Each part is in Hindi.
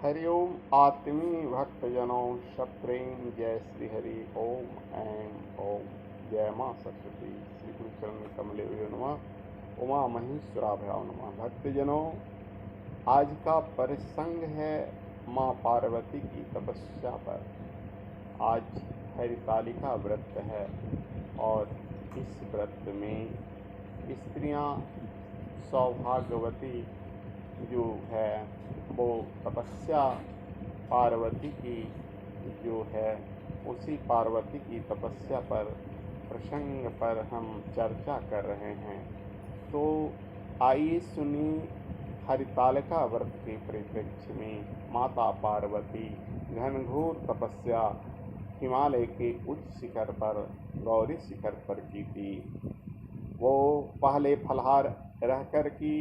हरिओम आत्मी भक्तजनों सप्रेम जय श्री हरि ओम ऐं ओम। जय माँ सरस्वती श्री गुरु चरण कमले नमः। उमा महेश्वराभ्याम नमः। भक्तजनों, आज का प्रसंग है माँ पार्वती की तपस्या पर। आज हरितालिका व्रत है और इस व्रत में स्त्रियां सौभाग्यवती जो है वो तपस्या पार्वती की जो है उसी पार्वती की तपस्या पर प्रसंग पर हम चर्चा कर रहे हैं। तो आइए सुनिए हरितालिका व्रत के परिप्रेक्ष्य में माता पार्वती घनघोर तपस्या हिमालय के उच्च शिखर पर गौरी शिखर पर की थी। वो पहले फलहार रहकर की,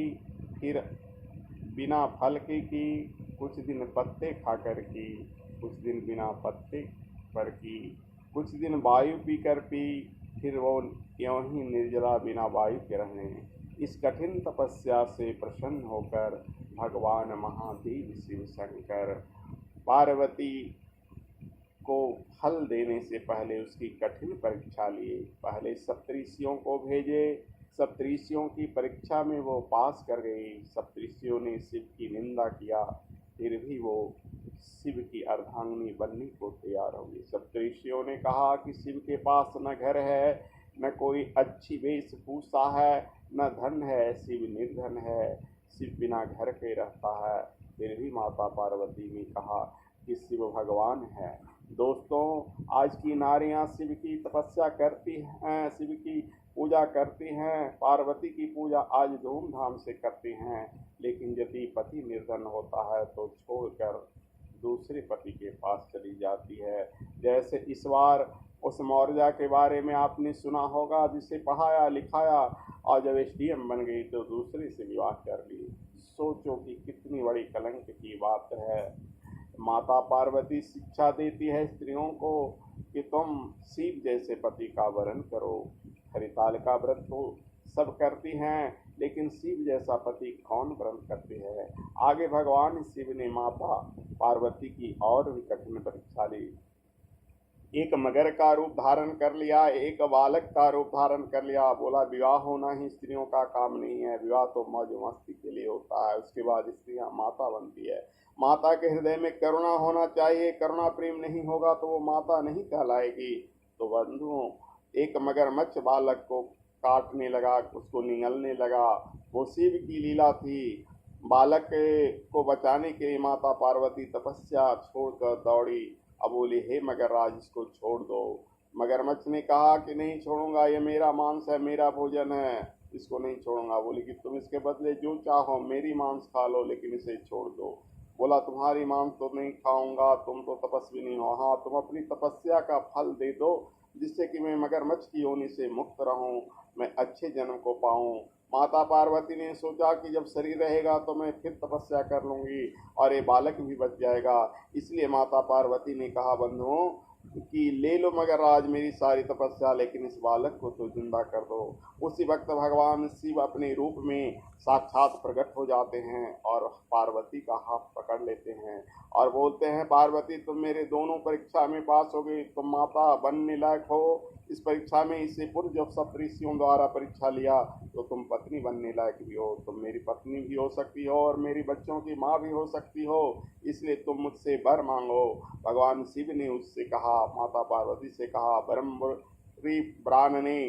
फिर बिना फल की, कुछ दिन पत्ते खाकर की, कुछ दिन बिना पत्ते पर की, कुछ दिन वायु पीकर पी, फिर वो यों ही निर्जला बिना वायु के रहने। इस कठिन तपस्या से प्रसन्न होकर भगवान महादेव शिव शंकर पार्वती को फल देने से पहले उसकी कठिन परीक्षा लिए। पहले सप्तऋषियों को भेजे। सप्तऋषियों की परीक्षा में वो पास कर गई। सप्तऋषियों ने शिव की निंदा किया, फिर भी वो शिव की अर्धांगिनी बनने को तैयार हो गई। सप्तऋषियों ने कहा कि शिव के पास न घर है, न कोई अच्छी वेशभूषा है, न धन है, शिव निर्धन है, शिव बिना घर के रहता है। फिर भी माता पार्वती ने कहा कि शिव भगवान है। दोस्तों, आज की नारियां शिव की तपस्या करती हैं, शिव की पूजा करती हैं, पार्वती की पूजा आज धूमधाम से करती हैं। लेकिन यदि पति निर्धन होता है तो छोड़कर दूसरे पति के पास चली जाती है। जैसे इस बार उस मौर्या के बारे में आपने सुना होगा, जिसे पढ़ाया लिखाया और जब एसडीएम बन गई तो दूसरे से विवाह कर ली। सोचो कि कितनी बड़ी कलंक की बात है। माता पार्वती शिक्षा देती है स्त्रियों को कि तुम शिव जैसे पति का वरण करो। हरितालिका व्रत तो सब करती हैं, लेकिन शिव जैसा पति कौन व्रत करती है। आगे भगवान शिव ने माता पार्वती की और भी कठिन परीक्षा ली। एक मगर का रूप धारण कर लिया, एक बालक का रूप धारण कर लिया। बोला विवाह होना ही स्त्रियों का काम नहीं है, विवाह तो मौज मस्ती के लिए होता है। उसके बाद स्त्रियां माता बनती है। माता के हृदय में करुणा होना चाहिए। करुणा प्रेम नहीं होगा तो वो माता नहीं कहलाएगी। तो बंधुओं, एक मगरमच्छ बालक को काटने लगा, उसको निगलने लगा। वो शिव की लीला थी। बालक को बचाने के लिए माता पार्वती तपस्या छोड़कर दौड़ी। अब बोले, हे मगरराज, इसको छोड़ दो। मगरमच्छ ने कहा कि नहीं छोड़ूंगा, ये मेरा मांस है, मेरा भोजन है, इसको नहीं छोड़ूंगा। बोले कि तुम इसके बदले जो चाहो मेरी मांस खा लो, लेकिन इसे छोड़ दो। बोला तुम्हारी मांस तो नहीं खाऊंगा, तुम तो तपस्वी नहीं हो। हाँ, तुम अपनी तपस्या का फल दे दो, जिससे कि मैं मगरमच्छ की योनि से मुक्त रहूं, मैं अच्छे जन्म को पाऊं। माता पार्वती ने सोचा कि जब शरीर रहेगा तो मैं फिर तपस्या कर लूंगी और ये बालक भी बच जाएगा। इसलिए माता पार्वती ने कहा बंधुओं कि ले लो मगरराज मेरी सारी तपस्या, लेकिन इस बालक को तो जिंदा कर दो। उसी वक्त भगवान शिव अपने रूप में साक्षात प्रकट हो जाते हैं और पार्वती का हाथ पकड़ लेते हैं और बोलते हैं, पार्वती तुम मेरे दोनों परीक्षा में पास हो गई, तुम माता बनने लायक हो। इस परीक्षा में इससे पूर्व जब सप्तऋषियों द्वारा परीक्षा लिया तो तुम पत्नी बनने लायक भी हो। तुम मेरी पत्नी भी हो सकती हो और मेरी बच्चों की माँ भी हो सकती हो, इसलिए तुम मुझसे वर मांगो। भगवान शिव ने उससे कहा, माता पार्वती से कहा, ब्रह्मरी ब्राह्मणे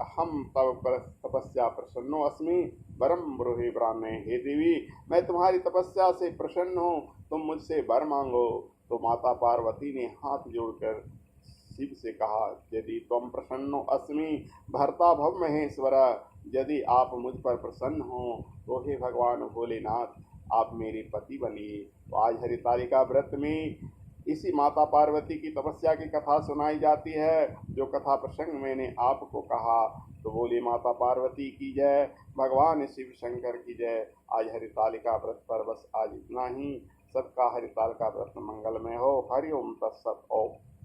हम तब तपस्या प्रसन्नो अस्मि, वरम ब्रूहि ब्राह्मणे। हे देवी, मैं तुम्हारी तपस्या से प्रसन्न हूँ, तुम मुझसे वर मांगो। तो माता पार्वती ने हाथ जोड़कर शिव से कहा, यदि तुम प्रसन्नो अस्मि भर्ता भव महेश्वर, यदि आप मुझ पर प्रसन्न हो तो हे भगवान भोलेनाथ आप मेरे पति बनिए। तो आज हरितालिका व्रत में इसी माता पार्वती की तपस्या की कथा सुनाई जाती है, जो कथा प्रसंग मैंने आपको कहा। तो बोले माता पार्वती की जय, भगवान शिव शंकर की जय। आज हरितालिका व्रत पर बस आज इतना ही। सबका हरितालिका व्रत मंगलमय हो। हरि ओम तत्सत। ओम।